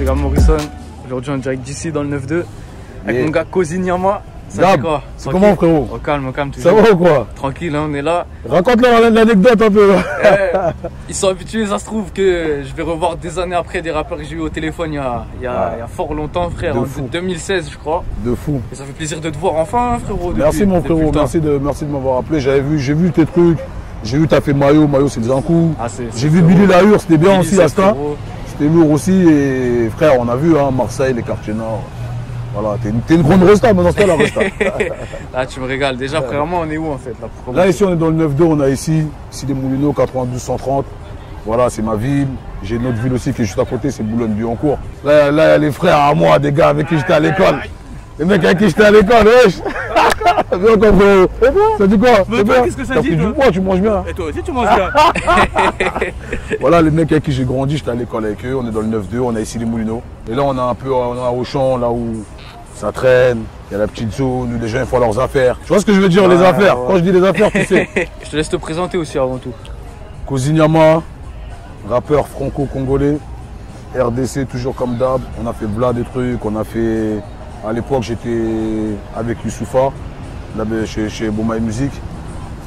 les gars Morrison. Aujourd'hui on est direct d'ici dans le 9-2 avec mon gars Kozinyama. Ça fait quoi? C'est comment frérot? Au calme toujours. Ça va ou quoi? Tranquille, hein, on est là. Raconte-leur l'anecdote un peu. Ils sont habitués, ça se trouve que je vais revoir des années après des rappeurs que j'ai eu au téléphone il y a fort longtemps, frère, en 2016 je crois. De fou. Et ça fait plaisir de te voir enfin, frérot. Merci mon frérot, merci de m'avoir appelé. J'ai vu tes trucs, j'ai vu t'as fait Mayo c'est des coups. J'ai vu Billy Lahur, c'était bien aussi Asta. C'était lourd aussi et frère, on a vu hein, Marseille, les quartiers nord. Voilà, t'es une grande resta, maintenant c'est la resta. Là, tu me régales. Déjà, premièrement, on est où en fait là, ici, on est dans le 9-2, on a ici des Moulineaux, 92-130. Voilà, c'est ma ville. J'ai une autre ville aussi qui est juste à côté, c'est Boulogne-Billancourt. Là, il y a les frères à moi, des gars avec qui j'étais à l'école. Les mecs avec qui j'étais à l'école, wesh. Ça dit quoi? Qu'est-ce que ça dit? Du poids, tu manges bien. Et toi aussi, tu manges bien. Voilà, les mecs avec qui j'ai grandi, j'étais à l'école avec eux. On est dans le 9-2, on a ici les Moulineaux. Et là, on a Auchan, là où ça traîne. Il y a la petite zone où les gens ils font leurs affaires. Tu vois ce que je veux dire, les affaires? Quand je dis les affaires, tu sais. Je te laisse te présenter aussi avant tout. Kozinyama, rappeur franco-congolais. RDC, toujours comme d'hab. On a fait bla des trucs. On a fait. À l'époque, j'étais avec Youssoufa, là, chez Bomaï Music.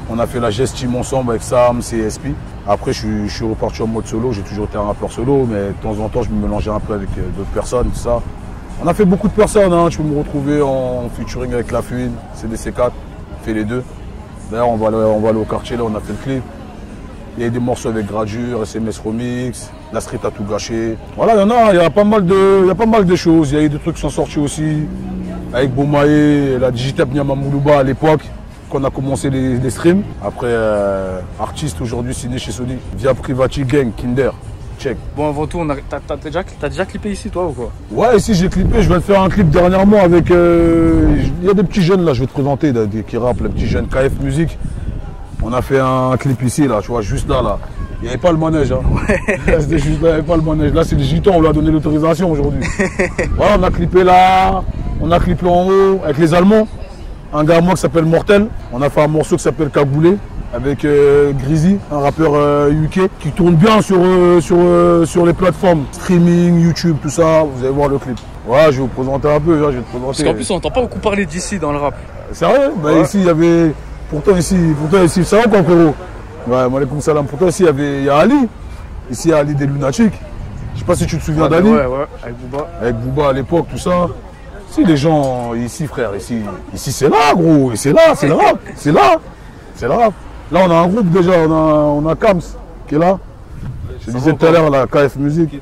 On a fait la Gest Team ensemble avec Sam, CSP. Après, je suis reparti en mode solo. J'ai toujours été un rappeur solo, mais de temps en temps, je me mélangeais un peu avec d'autres personnes, tout ça. On a fait beaucoup de personnes. Hein. Tu peux me retrouver en featuring avec La Fuine, CDC4. On fait les deux. D'ailleurs, on va aller au quartier, là, on a fait le clip. Il y a eu des morceaux avec Gradure, SMS Remix, La Street a tout gâché. Voilà, il y a pas mal de choses. Il y a eu des trucs qui sont sortis aussi. Avec Bomae, la Digitab Nyamamoulouba à l'époque, qu'on a commencé les streams. Après, artiste aujourd'hui signé chez Sony. Via Privati Gang, Kinder. Check. Bon, avant tout, t'as déjà clippé ici, toi, ou quoi? Ouais, ici j'ai clippé. Je viens de faire un clip dernièrement avec. Il y a des petits jeunes là, je vais te présenter, qui rappent, les petits jeunes KF Music. On a fait un clip ici, là, tu vois, juste là. Il n'y avait pas le manège. Hein. Ouais. C'était juste là, il n'y avait pas le manège. Là, c'est les gitans, on lui a donné l'autorisation aujourd'hui. Voilà, on a clippé là, on a clippé en haut avec les Allemands. Un gars à moi qui s'appelle Mortel. On a fait un morceau qui s'appelle Cagoulé avec Grizzly, un rappeur UK qui tourne bien sur les plateformes streaming, YouTube, tout ça. Vous allez voir le clip. Ouais, je vais vous présenter un peu. Je vais te présenter. Parce qu'en plus, on n'entend pas beaucoup parler d'ici dans le rap. Sérieux? Bah, ouais. Ici, il y avait. Pourtant ici, ça va quoi frérot? Ouais, maaleykoum salam. Pourtant ici, il y a Ali. Ici, il y a Ali des Lunatiques. Je sais pas si tu te souviens d'Ali. Ouais, avec Booba. Avec Booba à l'époque, tout ça. Si les gens, ici frère, ici c'est là gros. Et c'est là, c'est le rap. C'est là. C'est le rap. Là, on a un groupe déjà, on a Kams qui est là. Je disais tout à l'heure, la KF Music.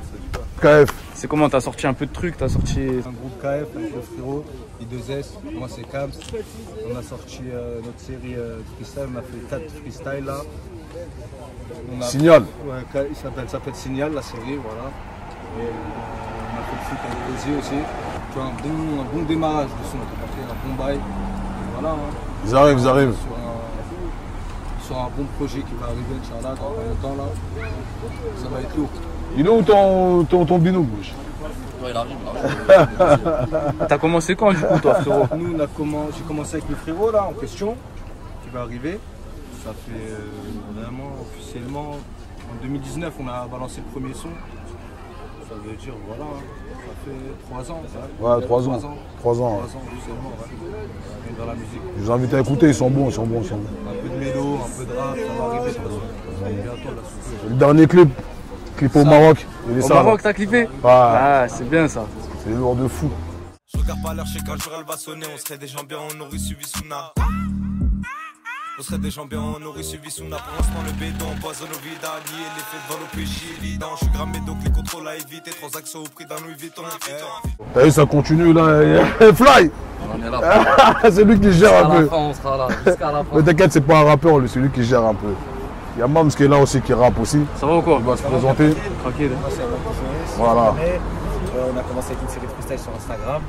KF. C'est comment? T'as sorti un peu de trucs, t'as sorti... Un groupe KF avec le frérot, I2S, moi c'est Kams. On a sorti notre série freestyle, on a fait 4 freestyles là. Signal. Ouais, ça s'appelle Signal la série, voilà. Et on a fait le foot avec Ozzy aussi. Tu vois, un bon démarrage de son, un bon bail. Et voilà. Hein. Ils arrivent. Sur un bon projet qui va arriver, Inch'Allah, dans pas longtemps là. Ça va être lourd. Il est où ton binôme? Ouais, il arrive. T'as commencé quand du coup toi frérot? Nous j'ai commencé avec le frérot là en question qui va arriver. Ça fait vraiment officiellement en 2019 on a balancé le premier son. Ça veut dire voilà, ça fait 3 ans. Ouais, 3 ans. 3 ans officiellement, ouais. Dans la musique. Je vous invite à écouter, ils sont bons. Un peu de mélo, un peu de rap, ça va arriver de toute façon. Bientôt là. Le dernier clip au Maroc. Au Maroc, t'as clippé? Ouais. Ah, c'est bien ça. C'est lourd de fou. Je regarde pas l'heure, je sais qu'un jour elle va sonner. On serait des gens bien, on aurait suivi Souna. On serait des gens bien, on aurait suivi Souna. Pour l'instant, le béton empoisonne au vide. Nier l'effet devant l'OPJ évident. Je suis grammé donc les contrôles à éviter. Transactions au prix d'un Louis Vuitton. T'as vu, ça continue là. Fly! On est là. C'est lui qui gère un peu. On sera là, jusqu'à la fin. Mais t'inquiète, c'est pas un rappeur, lui, c'est lui qui gère un peu. Il y a Mams qui est là aussi, qui rappe aussi. Ça va ou quoi? Il va se présenter. Tranquille. Voilà. On a commencé avec une série de freestyle sur Instagram.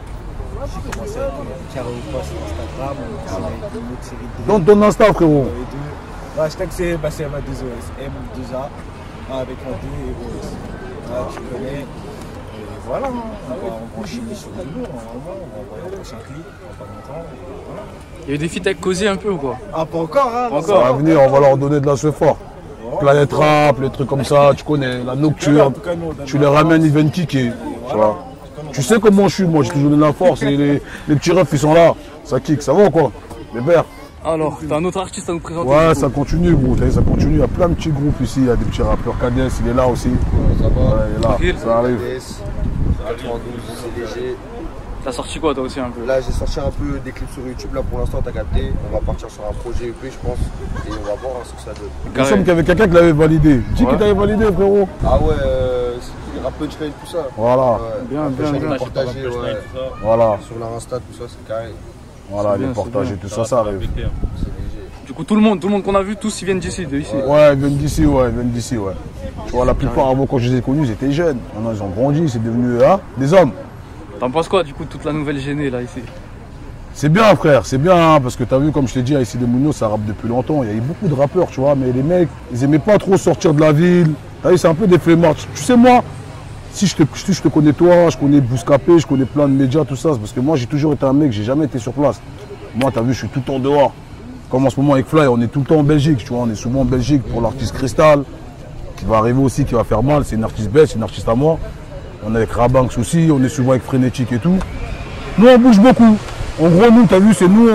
J'ai commencé avec Karaoke sur Instagram. On a commencé avec une autre série de... Dans ton Insta, frérot. Hashtag c'est M2OS, M2A, avec un D et OS. Voilà, tu connais. Et voilà, on va enchaîner sur le lourd, normalement. On va envoyer un prochain clip, dans pas longtemps. Voilà. Il y a eu des feats avec Cozy un peu ou quoi? Ah, pas encore, hein? Pas Ça encore. va venir, on va leur donner de la ce fort. Planète Rap, les trucs comme ça, tu connais, la nocturne. Tu les ramènes, ils viennent kicker. Tu vois. Tu sais comment je suis, moi, j'ai toujours donné la force. Et les petits refs, ils sont là. Ça kick, ça va quoi? Les verts. Alors, t'as un autre artiste à nous présenter? Ouais, ça continue, gros. Ça continue. Il y a plein de petits groupes ici. Il y a des petits rappeurs. KDS, il est là aussi. Ça va. Ouais, il est là. Tranquille. Ça arrive. 92, c'est léger. T'as sorti quoi toi aussi un peu? Là, j'ai sorti un peu des clips sur YouTube. Là, pour l'instant, t'as capté. On va partir sur un projet EP, je pense. Et on va voir ce que ça donne. Il me semble qu'il y avait quelqu'un qui l'avait validé. Dis qu'il t'avait validé, frérot. Ah ouais, c'est rap punchline, tout ça. Voilà. Ouais. Bien, Rap bien, punchline bien. partagé, ouais. Voilà. Sur leur Insta, tout ça, c'est carré. Voilà, C'est les bien, portages c'est et tout ça, ça arrive. C'est léger. Du coup, tout le monde qu'on a vu, tous ils viennent d'ici, de ici. Ouais, ils viennent d'ici, ouais, ils viennent d'ici, ouais. Tu vois, la plupart, avant, quand je les ai connus, ils étaient jeunes. Maintenant, ils ont grandi, c'est devenu des hommes. T'en penses quoi du coup de toute la nouvelle géné là ici? C'est bien, frère, c'est bien, hein, parce que t'as vu, comme je t'ai dit, ici de Mouno, ça rappe depuis longtemps. Il y a eu beaucoup de rappeurs, tu vois, mais les mecs, ils aimaient pas trop sortir de la ville. T'as vu, c'est un peu des flemmards. Tu sais, moi, si je te connais toi, je connais Bouscapé, je connais plein de médias, tout ça, c'est parce que moi, j'ai toujours été un mec, j'ai jamais été sur place. Moi, t'as vu, je suis tout le temps dehors. Comme en ce moment avec Fly, on est tout le temps en Belgique, tu vois, on est souvent en Belgique pour l'artiste Cristal, qui va arriver aussi, qui va faire mal, c'est une artiste belge, c'est une artiste à moi. On est avec Rabanks aussi, on est souvent avec Frénétique et tout. Nous, on bouge beaucoup. En gros, nous, t'as vu, c'est nous,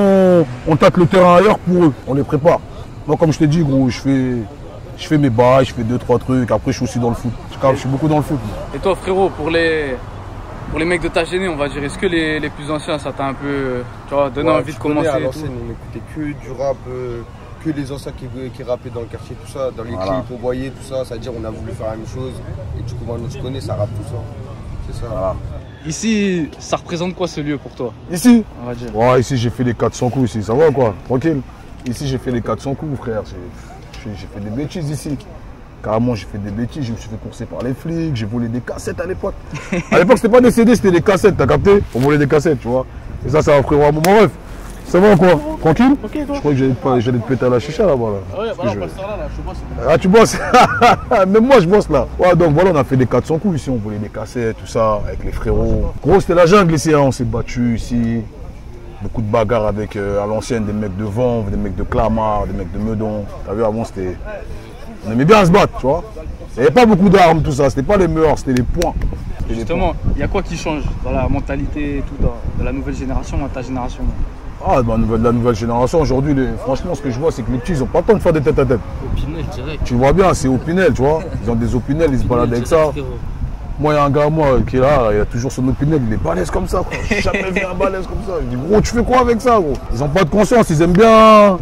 on tâte le terrain ailleurs pour eux, on les prépare. Moi, comme je t'ai dit, gros, je fais mes bails, je fais 2-3 trucs, après je suis aussi dans le foot. Je suis beaucoup dans le foot. Et toi frérot, pour les mecs de ta géné, on va dire, est-ce que les plus anciens, ça t'a un peu donné envie de commencer À et tout? l'ancienne, on écoutait que du rap, que les anciens qui rappaient dans le quartier, tout ça, dans les clips, on voyait tout ça, c'est-à-dire on a voulu faire la même chose. Et du coup, maintenant tu connais, ça rappe tout ça. C'est ça. Voilà. Ici, ça représente quoi ce lieu pour toi? Ici On va dire. Ouais, ici j'ai fait les 400 coups ici, ça va quoi? Tranquille. Ici j'ai fait les 400 coups, frère. J'ai fait des bêtises ici. Carrément, j'ai fait des bêtises, je me suis fait courser par les flics, j'ai volé des cassettes à l'époque. À l'époque, c'était pas des CD, c'était des cassettes, t'as capté? On volait des cassettes, tu vois. Et ça va frérot à mon rêve. Ça va quoi? Tranquille? Ok, toi. Je crois que j'allais te péter à la chicha là-bas. Là. Ouais, bah là, on passe par là, je bosse. Ah, tu bosses? Même moi, je bosse là. Ouais, donc voilà, on a fait des 400 coups ici, on volait des cassettes, tout ça, avec les frérots. Gros, c'était la jungle ici, hein. On s'est battu ici. Beaucoup de bagarres avec, à l'ancienne, des mecs de Vanves, des mecs de Clamart, des mecs de Meudon. T'as vu, avant, c'était... On aimait bien se battre, tu vois. Il n'y avait pas beaucoup d'armes, tout ça. C'était pas les meurs, c'était les points. Justement, il y a quoi qui change dans la mentalité et tout, de la nouvelle génération à ta génération? Ah, bah, la nouvelle génération, aujourd'hui, franchement, ce que je vois, c'est que les petits, ils n'ont pas le temps de faire des tête-à-tête. Opinel direct. Tu vois bien, c'est Opinel, tu vois. Ils ont des Opinel, ils se baladent avec ça. Moi, il y a un gars, moi, qui est là, il a toujours son Opinel, il est balèze comme ça, quoi. J'ai jamais vu un balèze comme ça. Je dis, gros, tu fais quoi avec ça, gros? Ils n'ont pas de conscience, ils aiment bien.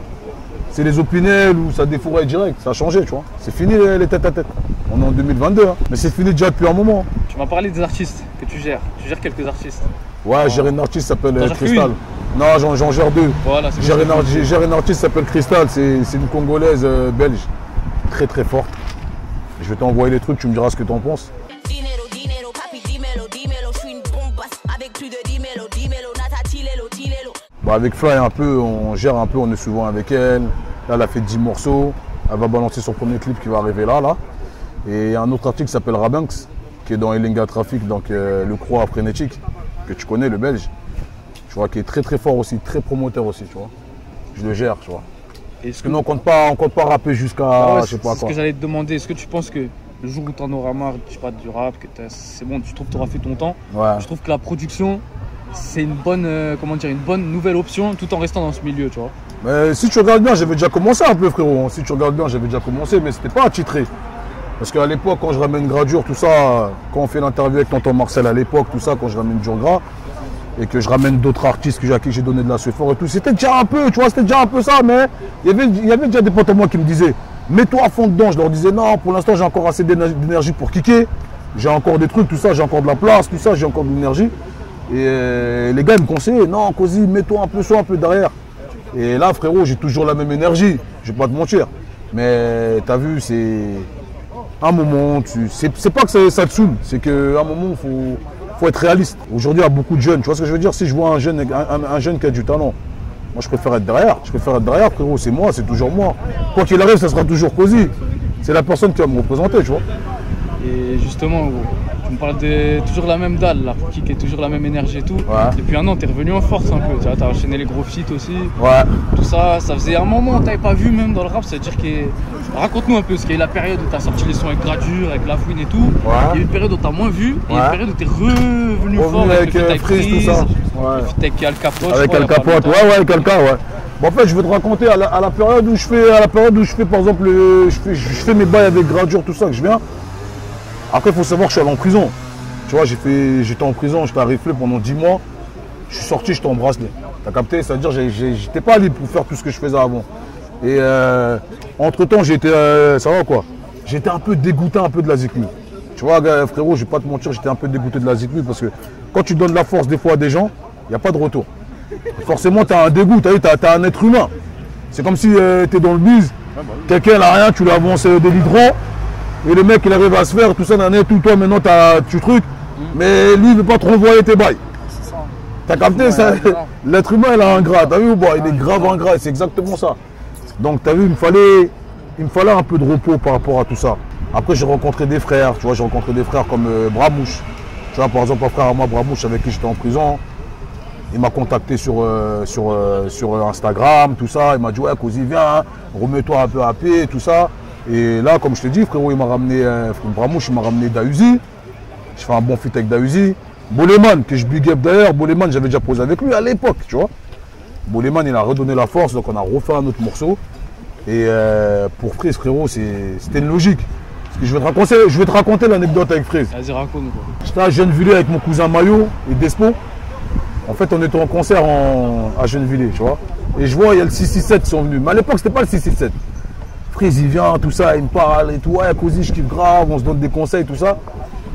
C'est les Opinel ou ça défouraille direct, ça a changé, tu vois. C'est fini les tête-à-tête. On est en 2022, hein. Mais c'est fini déjà depuis un moment. Tu m'as parlé des artistes que tu gères. Tu gères quelques artistes. Ouais, j'ai une artiste qui s'appelle T'en gères Cristal. Non, j'en gère deux. Voilà, c'est J'ai une artiste qui s'appelle Cristal, c'est une Congolaise belge. Très très forte. Je vais t'envoyer les trucs, tu me diras ce que tu en penses. Dinero, dinero, papi, dímelo, dímelo, je suis une bombasse avec plus de 10 mélos, 10 mélos, nata, tilelo, tilelo. Bah avec Fly un peu, on gère un peu, on est souvent avec elle. Là, elle a fait 10 morceaux. Elle va balancer son premier clip qui va arriver là. Et il y a un autre artiste qui s'appelle Rabanks, qui est dans Elenga Traffic, donc le croix frénétique, que tu connais, le belge. Tu vois, qui est très très fort aussi, très promoteur aussi, tu vois. Je le gère, tu vois. Parce que nous, on compte pas rapper jusqu'à je sais pas C'est ce quoi. que j'allais te demander. Est-ce que tu penses que le jour où tu en auras marre, je sais pas, du rap, que c'est bon, tu trouves que tu auras fait ton temps, Ouais. je trouve que la production, c'est une bonne, une bonne nouvelle option tout en restant dans ce milieu, tu vois. Mais si tu regardes bien, j'avais déjà commencé un peu, frérot. Si tu regardes bien, j'avais déjà commencé, mais c'était pas attitré. Parce qu'à l'époque, quand je ramène Gradure, tout ça, quand on fait l'interview avec tonton Marcel à l'époque, tout ça, quand je ramène Dur Gras, et que je ramène d'autres artistes à qui j'ai donné de la fort et tout, c'était déjà un peu, tu vois, c'était déjà un peu ça, mais il y avait déjà des potes à moi qui me disaient, mets-toi à fond dedans. Je leur disais, non, pour l'instant, j'ai encore assez d'énergie pour kicker, j'ai encore des trucs, tout ça, j'ai encore de la place, tout ça, j'ai encore de l'énergie. Et les gars, ils me conseillaient, non, Cozy, mets-toi un peu, sois un peu derrière. Et là, frérot, j'ai toujours la même énergie, je vais pas te mentir. Mais t'as vu, c'est un moment, c'est pas que ça te saoule, c'est qu'à un moment, faut être réaliste. Aujourd'hui, il y a beaucoup de jeunes, tu vois ce que je veux dire? Si je vois un jeune qui a du talent, moi je préfère être derrière. Je préfère être derrière, frérot, c'est moi, c'est toujours moi. Quoi qu'il arrive, ça sera toujours Cozy. C'est la personne qui va me représenter, tu vois. Et justement, gros, tu me parles de toujours la même dalle, là, pour kick est toujours la même énergie et tout. Ouais. Depuis un an, t'es revenu en force un peu. Tu vois, t'as enchaîné les gros feats aussi. Ouais. Tout ça, ça faisait un moment où t'avais pas vu même dans le rap. C'est-à-dire que. Raconte-nous un peu, parce qu'il y a eu la période où t'as sorti les sons avec Gradure, avec La Fouine et tout. Ouais. Il y a eu une période où t'as moins vu, et il y a Ouais. une période où t'es revenu fort avec le feat Freeze, tout ça. Ouais. le feat avec Al Capote. Avec Al Capote, ouais, avec Al Capote, ouais. Bon, en fait, je vais te raconter à la période où je fais, par exemple, je fais mes bails avec Gradure, tout ça, que je viens. Après, il faut savoir que je suis allé en prison. Tu vois, j'étais en prison, j'étais à Riflé pendant 10 mois. Je suis sorti, j'étais en bracelet. T'as capté? C'est-à-dire, j'étais pas libre pour faire tout ce que je faisais avant. Et entre-temps, ça va quoi? J'étais un peu dégoûté un peu de la Zikmu. Tu vois, frérot, je vais pas te mentir, j'étais un peu dégoûté de la Zikmu parce que quand tu donnes la force des fois à des gens, il n'y a pas de retour. Forcément, tu as un dégoût, tu as un être humain. C'est comme si tu es dans le bise, quelqu'un n'a rien, tu lui avances des litrons, et le mec il arrive à se faire, tout ça, tout toi maintenant tu truc, mais lui il ne veut pas te renvoyer tes bails. T'as capté ça? L'être humain il a un gras, t'as vu ou pas? Il est grave ingrat, c'est exactement ça. Donc t'as vu, il me fallait un peu de repos par rapport à tout ça. Après j'ai rencontré des frères, tu vois, j'ai rencontré des frères comme Bramouche. Tu vois, par exemple un frère à moi, Bramouche, avec qui j'étais en prison. Il m'a contacté sur Instagram, tout ça. Il m'a dit, ouais, Kosi, viens, hein, remets-toi un peu à pied, tout ça. Et là, comme je te dis, frérot, il m'a ramené, Bramouche, il m'a ramené Dahuzi. Je fais un bon feat avec Dahuzi. Boleman, que je big up d'ailleurs, Boleman, j'avais déjà posé avec lui à l'époque, tu vois. Boleman, il a redonné la force, donc on a refait un autre morceau. Et pour Freeze, frérot, c'était une logique. Parce que je vais te raconter l'anecdote avec Freeze. Vas-y, raconte-nous. J'étais à Gennevilliers avec mon cousin Mayo et Despo. En fait, on était en concert à Gennevilliers, tu vois. Et je vois, il y a le 667 qui sont venus. Mais à l'époque, c'était pas le 667. Freeze, il vient, tout ça, il me parle et tout. Ouais, Kosi, je kiffe grave, on se donne des conseils, tout ça.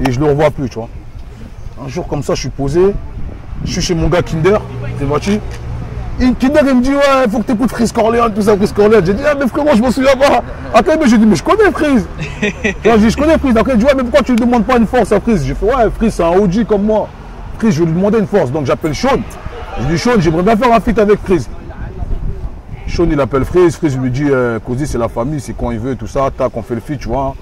Et je le revois plus, tu vois. Un jour, comme ça, je suis posé. Je suis chez mon gars Kinder, t'es voici. Kinder, il me dit, ouais, il faut que tu écoutes Freeze Corleone, tout ça, Freeze Corleone. J'ai dit, ah, mais frérot, je m'en souviens pas. Après, j'ai dit, mais je connais Freeze. J'ai dit, je connais Freeze. Après, il dit, ouais, mais pourquoi tu ne demandes pas une force à Freeze? J'ai fait, ouais, Freeze, c'est un OG comme moi. Freeze, je vais lui demander une force. Donc, j'appelle Sean. Je dis, Sean, j'aimerais bien faire un feat avec Freeze. Sean, il appelle Freeze. Freeze lui dit, Kosi, c'est la famille, c'est quand il veut, tout ça. Tac, on fait le feat, tu vois.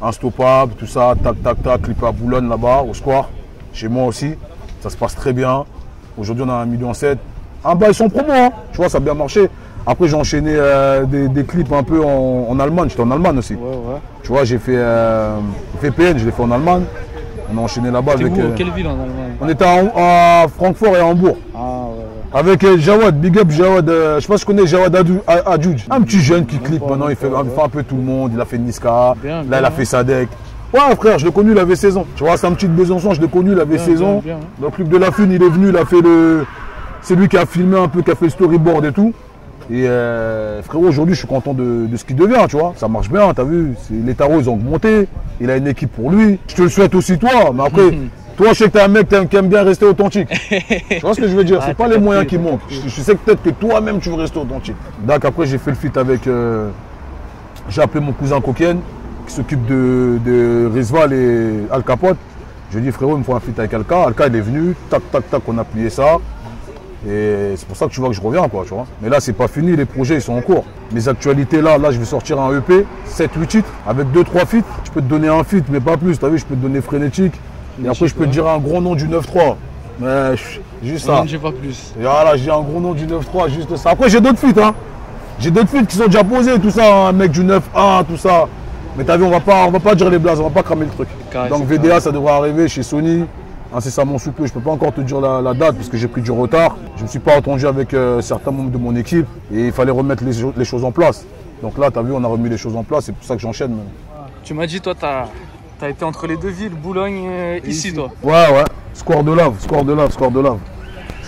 Instoppable, tout ça. Tac, tac, tac, clip à Boulogne là-bas, au square. Chez moi aussi. Ça se passe très bien. Aujourd'hui, on a 1,7 million. Un bail sans promo, hein. Tu vois, ça a bien marché. Après, j'ai enchaîné des clips un peu en Allemagne. J'étais en Allemagne aussi. Ouais. Tu vois, j'ai fait VPN, je l'ai fait en Allemagne. On a enchaîné là-bas avec. Quelle ville en Allemagne? On était à Francfort et à Hambourg. Ah ouais. Avec Jawad, big up Jawad. Je sais pas si tu connais Jawad Adjouj. Un petit jeune qui clip maintenant, il fait un peu tout le monde. Il a fait Niska. Là, il a fait Sadek. Ouais, frère, je l'ai connu, il avait 16 ans. Tu vois, c'est un petit de Besançon, je l'ai connu, il avait 16 ans. Dans le clip de La Fune, il est venu, il a fait le. C'est lui qui a filmé un peu, qui a fait le storyboard et tout. Et frérot, aujourd'hui, je suis content de ce qu'il devient, tu vois. Ça marche bien, t'as vu. Les tarots, ils ont augmenté. Il a une équipe pour lui. Je te le souhaite aussi, toi. Mais après, toi, je sais que t'es un mec qui aime bien rester authentique. Tu vois ce que je veux dire? C'est pas les moyens qui manquent. Je sais que peut-être que toi-même, tu veux rester authentique. Donc après, j'ai fait le feat avec. J'ai appelé mon cousin Coquien, qui s'occupe de Rizval et Al Capote. Je lui ai dit, frérot, il me faut un feat avec Alka. Alka, il est venu. Tac, tac, tac, on a plié ça. Et c'est pour ça que tu vois que je reviens, quoi, tu vois. Mais là, c'est pas fini, les projets, ils sont en cours. Mes actualités, là, je vais sortir un EP, 7-8 titres, avec 2-3 feats. Je peux te donner un feat, mais pas plus, t'as vu, je peux te donner Frénétique. Et après, je peux te dire un gros nom du 9-3. Mais juste ça. Je pas plus. Et voilà, j'ai un gros nom du 9-3, juste ça. Après, j'ai d'autres feats, hein. J'ai d'autres feats qui sont déjà posés, tout ça, un mec du 9-1, tout ça. Mais t'as vu, on va pas dire les blazes, on va pas cramer le truc. Donc VDA, ça devrait arriver chez Sony. Incessamment sous peu, je ne peux pas encore te dire la date parce que j'ai pris du retard. Je ne me suis pas entendu avec certains membres de mon équipe et il fallait remettre les choses en place. Donc là, tu as vu, on a remis les choses en place, c'est pour ça que j'enchaîne. Tu m'as dit, toi, tu as été entre les deux villes, Boulogne, ici, toi. Ouais. Square de Lave.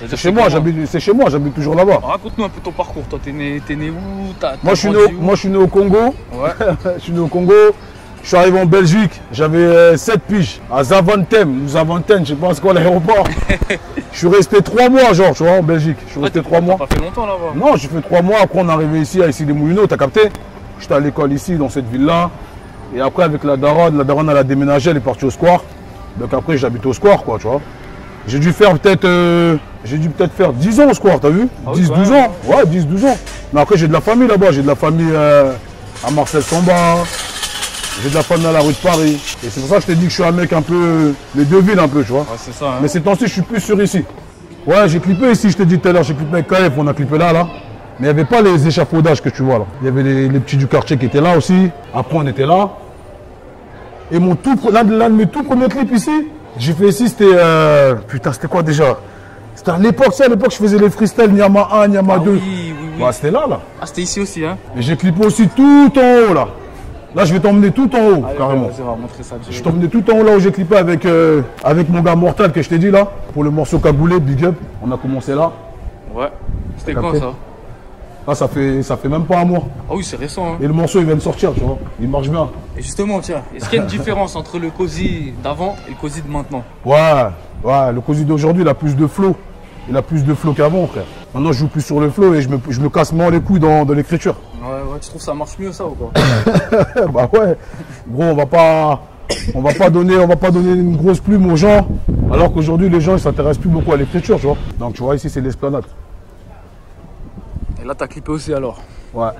C'est chez moi, j'habite toujours là-bas. Raconte-nous un peu ton parcours, toi, t'es né où? Moi, je suis né au Congo. Ouais. Je suis né au Congo. Je suis arrivé en Belgique, j'avais 7 piges, à Zaventem, je sais pas c'est quoi l'aéroport. Je suis resté 3 mois, genre, tu vois, en Belgique. Je suis resté 3 mois. T'as pas fait longtemps là-bas? Non, j'ai fait 3 mois, après on est arrivé ici, à Issy-les-Moulineaux, t'as capté? J'étais à l'école ici, dans cette ville-là. Et après, avec la daronne, elle a déménagé, elle est partie au square. Donc après, j'habite au square, quoi, tu vois. J'ai dû peut-être faire 10 ans au square, t'as vu? 10-12 ans. Ouais, 10-12 ans. Mais après, j'ai de la famille là-bas, j'ai de la famille à Marcel Samba. J'ai de la famille à la rue de Paris. Et c'est pour ça que je t'ai dit que je suis un mec un peu... les deux villes un peu, tu vois. Ouais, c'est ça. Hein. Mais ces temps-ci, je suis plus sur ici. Ouais, j'ai clippé ici, je t'ai dit tout à l'heure, j'ai clippé avec KF, on a clippé là. Mais il n'y avait pas les échafaudages que tu vois là. Il y avait les petits du quartier qui étaient là aussi. Après, on était là. Et l'un de mes tout premiers clips ici, j'ai fait ici, c'était... Putain, c'était quoi déjà? C'était à l'époque, ça, à l'époque, je faisais les freestyles Nyama 1, Nyama 2. Oui. Ouais, c'était là. Ah, c'était ici aussi, hein. Et j'ai clippé aussi tout en haut là. Là, je vais t'emmener tout en haut, carrément. Vas-y, on va montrer ça. Je t'emmenais tout en haut là où j'ai clippé avec mon gars Mortal que je t'ai dit là. Pour le morceau Cagoulé, Big Up. On a commencé là. Ouais. C'était quand ça? Là, ça fait même pas un mois. Ah oui, c'est récent. Hein. Et le morceau, il vient de sortir, tu vois. Il marche bien. Et justement, tiens, est-ce qu'il y a une différence entre le Cozy d'avant et le Cozy de maintenant? Ouais, le Cozy d'aujourd'hui, il a plus de flow. Il a plus de flow qu'avant, frère. Maintenant, je joue plus sur le flow et je me casse moins les couilles dans l'écriture. Ouais, tu trouves que ça marche mieux ça ou quoi? Bah ouais. Gros, on va pas donner une grosse plume aux gens, alors qu'aujourd'hui, les gens, ils s'intéressent plus beaucoup à l'écriture, tu vois. Donc, tu vois, ici, c'est l'esplanade. Et là, t'as clippé aussi alors? Ouais.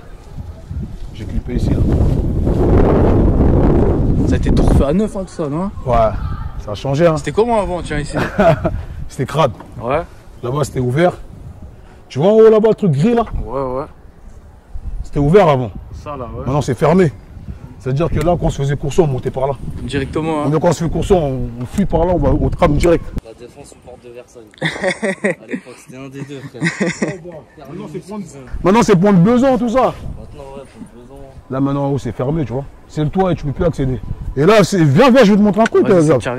J'ai clippé ici, là. Ça a été tout refait à neuf, hein, tout ça, non? Ouais, ça a changé, hein. C'était comment avant, tiens, ici? C'était crade. Ouais. Là-bas, c'était ouvert. Tu vois en haut, là-bas, le truc gris, là? Ouais. C'était ouvert avant. Ça, là, ouais. Maintenant, c'est fermé. C'est-à-dire que là, quand on se faisait courson, on montait par là. Directement, hein. Mais quand on se fait courson, on fuit par là, on va au tram direct. La défense aux portes de Versailles. À l'époque, c'était un des deux, frère. Maintenant, c'est point de besoin, tout ça. Maintenant, ouais, pour besoin. Là, maintenant, en haut, c'est fermé, tu vois. C'est le toit et tu peux plus accéder. Et là, viens, je vais te montrer un truc.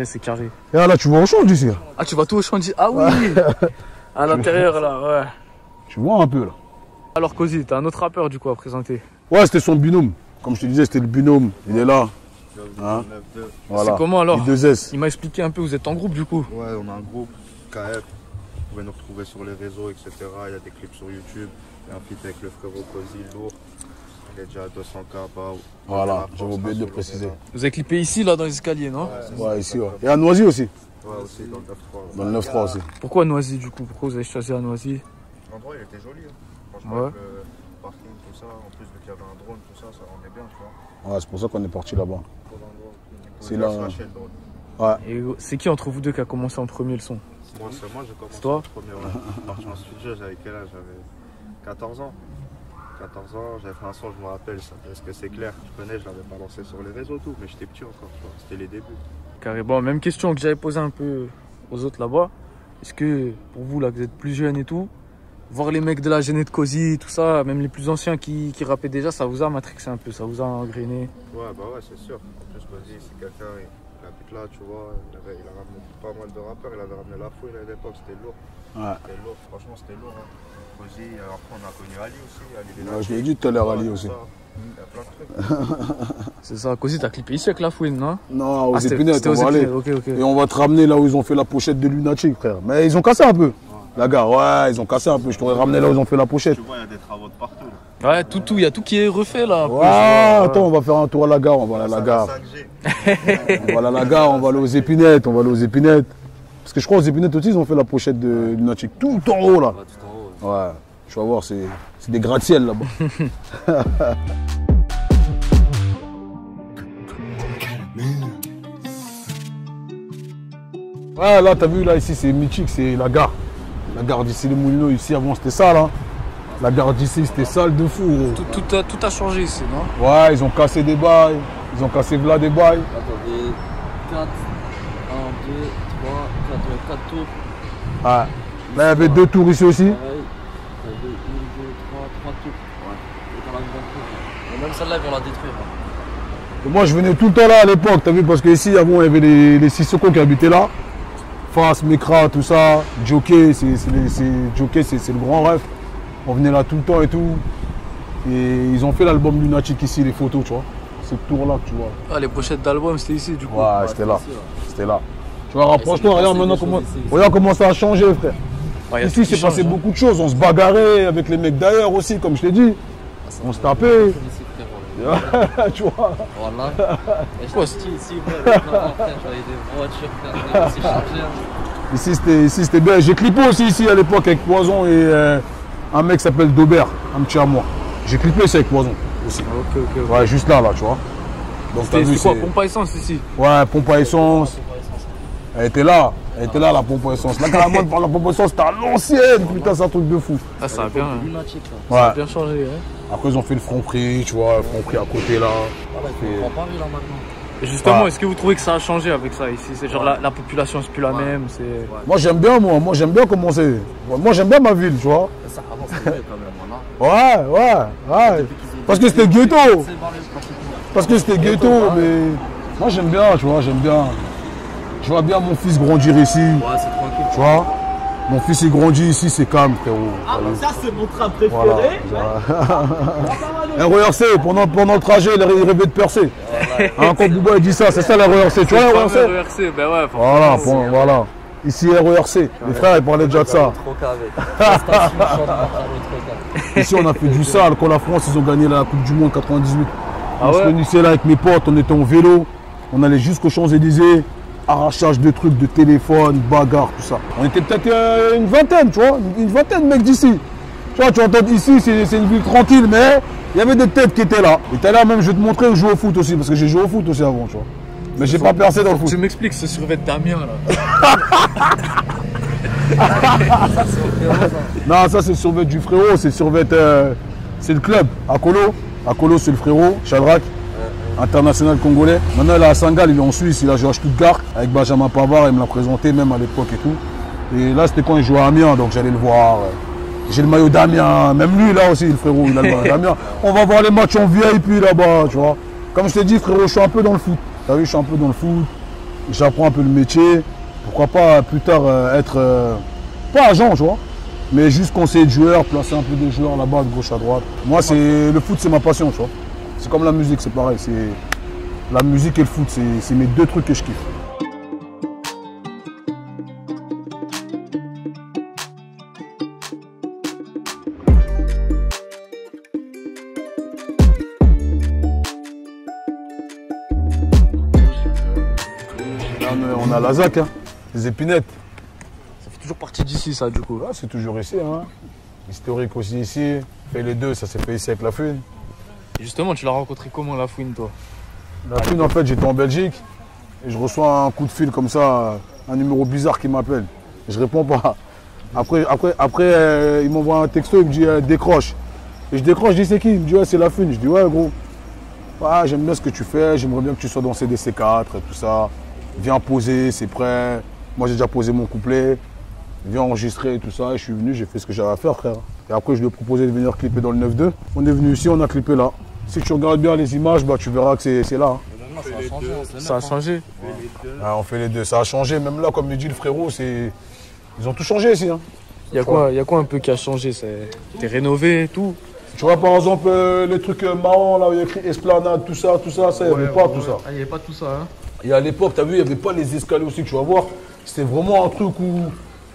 C'est carré. Et là, tu vois au champ d'ici. Ah, tu vas tout au champ d'ici? Ah oui. À l'intérieur, là, ouais. Tu vois un peu, là. Alors, Cozy, t'as un autre rappeur, du coup, à présenter? Ouais, c'était son binôme. Comme je te disais, c'était le binôme. Il est là. Hein, voilà. C'est comment alors? I2S. Il m'a expliqué un peu, vous êtes en groupe du coup? Ouais, on a un groupe, KF. Vous pouvez nous retrouver sur les réseaux, etc. Il y a des clips sur YouTube. Il y a un feat avec le frérot Cozy, lourd. Il est déjà à 200K. Voilà, j'avais oublié de préciser. Vous avez clippé ici, là, dans les escaliers, non? Ouais, ici, ouais. Et à Noisy aussi. Ouais, aussi, dans le 9-3. Dans le 9-3 aussi. Pourquoi Noisy du coup? Pourquoi vous avez choisi à Noisy? L'endroit, il était joli. Hein. Franchement, Ouais. avec le parking, tout ça. En plus, vu qu'il y avait un drone, tout ça, ça rendait bien, tu vois. Ouais, c'est pour ça qu'on est parti là-bas. C'est là. Ouais. Et c'est qui entre vous deux qui a commencé en premier le son? Moi, j'ai commencé toi en premier. Ouais. Je suis parti en studio, j'avais quel âge? J'avais 14 ans. 14 ans, j'avais fait un son, je me rappelle, est-ce que c'est clair? Je connais, je l'avais balancé sur les réseaux, tout, mais j'étais petit encore, tu vois. C'était les débuts. Carrément, même question que j'avais posée un peu aux autres là-bas. Est-ce que pour vous, là, que vous êtes plus jeunes et tout, voir les mecs de la Genée de Cozy, tout ça, même les plus anciens qui rappaient déjà, ça vous a matrixé un peu, ça vous a engrainé? Ouais, bah ouais, c'est sûr. En plus, Cozy, c'est quelqu'un, il habite là, tu vois, il a ramené pas mal de rappeurs, il avait ramené la fouille à l'époque, c'était lourd. Ouais. C'était lourd, franchement, c'était lourd. Hein. Cozy, après, on a connu Ali aussi. Ali, Ouais, je l'ai dit tout à l'heure, Ali aussi. Il y a plein de trucs. C'est ça, Cozy, t'as clippé ici avec la fouine, non? Non, aux c'était épinettes, on aux va aller. épinettes, ok. Et on va te ramener là où ils ont fait la pochette de Lunatic, frère. Mais ils ont cassé un peu. La gare, ouais, ils ont cassé un peu. Je t'aurais ramené là où ils ont fait la pochette. Tu vois, il y a des travaux de partout. Ouais, il y a tout qui est refait là. Ouais, attends, on va faire un tour à la gare, on va aller à la gare. On va aller à la gare, on va aller aux épinettes, Parce que je crois aux épinettes aussi, ils ont fait la pochette de Lunatic. Tout en haut là. Ouais, tout en haut. Ouais, tu vas voir, c'est des gratte-ciel là-bas. Ouais, là, t'as vu, là, ici, c'est mythique, c'est la gare. La gare d'ici, les Moulineaux, ici, avant, c'était ça, là. La gare d'ici, c'était sale de fou, gros. Tout a changé ici, non? Ouais, ils ont cassé des bails, ils ont cassé là des bails. Attendez, 4, 1, 2, 3, 4 tours. Ouais. Là, il y avait 2 tours ici aussi. Pareil. Il y avait 1, 2, 3 tours. Ouais. Et dans la grande tour. Et même celle-là, ils vont la détruire. Hein. Et moi, je venais tout le temps là à l'époque, t'as vu, parce que ici, avant, il y avait les Sissoko qui habitaient là. Fas, Mekra, tout ça. Jockey, c'est le grand rêve. On venait là tout le temps et tout. Et ils ont fait l'album Lunatic ici, les photos, tu vois. Cette tour-là, tu vois. Ah, les pochettes d'album, c'était ici, du coup. Ouais, c'était là. C'était là. Tu vois, rapproche-toi, regarde maintenant comment ça a changé, frère. Ouais, ici, c'est passé beaucoup de choses. On se bagarrait avec les mecs d'ailleurs aussi, comme je t'ai dit. On se tapait. Tu vois. Voilà. Et je suis ici, j'avais des voitures, frère, c'est chargé. Ici, c'était bien. J'ai clippé aussi ici à l'époque avec Poison et un mec qui s'appelle Daubert, un petit à moi. J'ai clippé ici avec Poison aussi. Ok. Ouais, juste là, tu vois. Donc t'as vu, c'est quoi, pompe à essence ici? Ouais, pompe à essence. Elle était là la pompe à essence. Là, carrément, la pompe à essence, c'était à l'ancienne, putain, c'est un truc de fou. Ah, ça a bien, Ouais. ça a bien changé. Hein. Après, ils ont fait le Franprix, tu vois, le Franprix à côté là. Ah bah, il faut Paris là maintenant. Et justement, Ouais. est-ce que vous trouvez que ça a changé avec ça ici? C'est genre la population, c'est plus la même. C'est... Moi, j'aime bien, moi, j'aime bien comment c'est. Moi, j'aime bien ma ville, tu vois. Ça avance mieux quand même, voilà. Ouais. Parce que c'était ghetto. Parce que c'était ghetto, mais moi, j'aime bien, tu vois, j'aime bien. Je vois bien mon fils grandir ici. Ouais, c'est tranquille. Tu vois, mon fils il grandit ici, c'est calme, frérot. Ah, bah ça, c'est mon train préféré. Un RERC, pendant le trajet, il rêvait de percer. Hein, quand Bouba il dit ça, c'est ça la RERC. Tu vois la RERC? RERC, ben ouais, Voilà, bon, voilà. Ici, RERC. Les frères, ils parlaient déjà de ça. Ici, on a fait du sale. Quand la France, ils ont gagné la Coupe du Monde 98. Ah On se ouais? réunissait là avec mes potes, on était en vélo. On allait jusqu'aux Champs-Élysées. Arrachage de trucs, de téléphone, bagarre, tout ça. On était peut-être une vingtaine, tu vois, une vingtaine de mecs d'ici. Tu vois, tu entends ici, c'est une ville tranquille, mais il y avait des têtes qui étaient là. Et tout à l'heure même, je vais te montrer où je joue au foot aussi, parce que j'ai joué au foot aussi avant, tu vois. Mais j'ai pas percé dans le foot. Tu m'expliques ce survêt Damien là. Non, ça c'est le survêt du frérot, c'est le survêt, c'est le club. Akolo, c'est le frérot, Shadrach. International congolais. Maintenant, il est à Saint-Gall, il est en Suisse, il a joué à Stuttgart avec Benjamin Pavard, il me l'a présenté même à l'époque et tout. Et là, c'était quand il jouait à Amiens, donc j'allais le voir. J'ai le maillot d'Amiens, même lui là aussi, le frérot, il a le maillot d'Amiens. On va voir les matchs en VIP là-bas, tu vois. Comme je t'ai dit, frérot, je suis un peu dans le foot. T'as vu, je suis un peu dans le foot, j'apprends un peu le métier. Pourquoi pas plus tard être, pas agent, tu vois, mais juste conseiller de joueurs, placer un peu des joueurs là-bas, de gauche à droite. Moi, le foot, c'est ma passion, tu vois. C'est comme la musique, c'est pareil. La musique et le foot, c'est mes deux trucs que je kiffe. Là, on a la ZAC, hein, les épinettes. Ça fait toujours partie d'ici ça du coup. Ouais, c'est toujours ici. Hein. Historique aussi ici. Fait les deux, ça s'est fait ici avec la Fouine. Et justement, tu l'as rencontré comment la Fouine toi? La Fouine, en fait, j'étais en Belgique et je reçois un coup de fil comme ça, un numéro bizarre qui m'appelle. Je réponds pas. Après il m'envoie un texto, il me dit décroche. Et je décroche, je dis c'est qui? Il me dit ouais, c'est la Fouine. Je dis ouais, gros. Ouais, j'aime bien ce que tu fais, j'aimerais bien que tu sois dans CDC4 et tout ça. Viens poser, c'est prêt. Moi, j'ai déjà posé mon couplet. Viens enregistrer et tout ça. Et je suis venu, j'ai fait ce que j'avais à faire, frère. Et après, je lui ai proposé de venir clipper dans le 9-2. On est venu ici, on a clippé là. Si tu regardes bien les images, bah, tu verras que c'est là. Ça a changé, Ça a changé. Ah, on fait les deux, ça a changé. Même là, comme il dit le frérot, ils ont tout changé ici. Hein. Il y a quoi un peu qui a changé? T'es rénové et tout? Tu vois, par exemple, les trucs marrants, là où il y a écrit Esplanade, tout ça, ça, il n'y avait pas tout ça. Ah, il n'y avait pas tout ça, hein? Et à l'époque, tu as vu, il n'y avait pas les escaliers aussi que tu vas voir. C'était vraiment un truc où,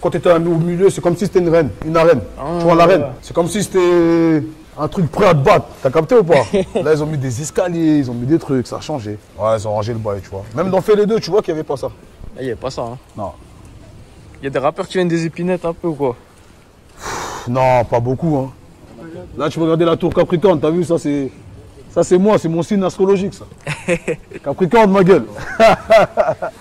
quand tu étais au milieu, c'est comme si c'était une arène. Tu vois, l'arène. C'est comme si c'était un truc prêt à te battre. T'as capté ou pas? Là, ils ont mis des escaliers, ils ont mis des trucs, ça a changé. Ouais, ils ont rangé le bail, tu vois. Même dans Fait les deux, tu vois qu'il n'y avait pas ça. Il n'y avait pas ça, hein? Non. Il y a des rappeurs qui viennent des épinettes un peu ou quoi? Non, pas beaucoup, hein. Là, tu peux regarder la tour Capricorne, t'as vu, ça c'est moi, c'est mon signe astrologique, ça. Capricorne, ma gueule.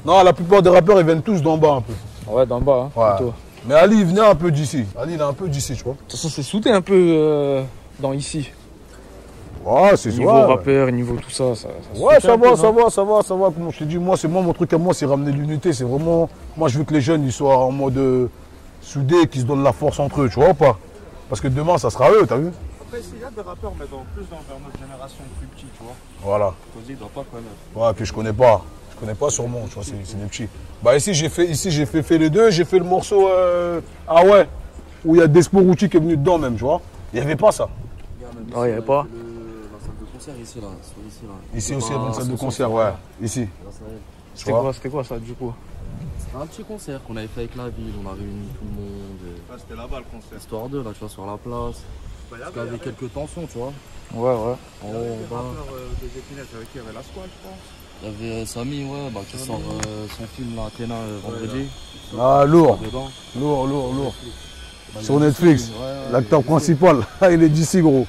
Non, la plupart des rappeurs, ils viennent tous d'en bas un peu. Ouais, d'en bas, hein, Ouais. plutôt. Mais Ali, il venait un peu d'ici. Ali, il est un peu d'ici, tu vois. De toute façon, c'est soudé un peu dans ici. Ouais, c'est Niveau ouais. rappeur, niveau tout ça. Ouais, ça un peu, va. Comme je te dis, moi, mon truc à moi, c'est ramener l'unité. C'est vraiment. Moi, je veux que les jeunes, ils soient en mode soudés, qu'ils se donnent la force entre eux, tu vois ou pas? Parce que demain, ça sera eux, t'as vu? Après, il y a des rappeurs, mais plus vers notre génération plus petit, tu vois. Voilà. Cosy, il doit pas connaître. Ouais, que je connais pas. Je connais pas sûrement, tu vois, c'est des petits. Bah ici, j'ai fait les deux. J'ai fait le morceau Ah ouais, où il y a Despo Routi qui est venu dedans même, tu vois. Il n'y avait pas ça. Non, il n'y avait pas. La salle de concert ici, là. Ici aussi, il y avait une salle de concert, ouais. Ici. C'était quoi ça du coup? C'était un petit concert qu'on avait fait avec la ville, on a réuni tout le monde. Ah, c'était là-bas le concert. Histoire 2, là, tu vois, sur la place. Parce qu'il y avait quelques tensions, tu vois. Ouais. En haut, en bas. rappeurs des épinettes avec qui il y avait la squale, je pense. Il y avait Samy, ouais, bah, qui sort son film, là, Athéna, vendredi. Ah, lourd. Dedans. Lourd. Sur Netflix. L'acteur principal, il est d'ici, gros.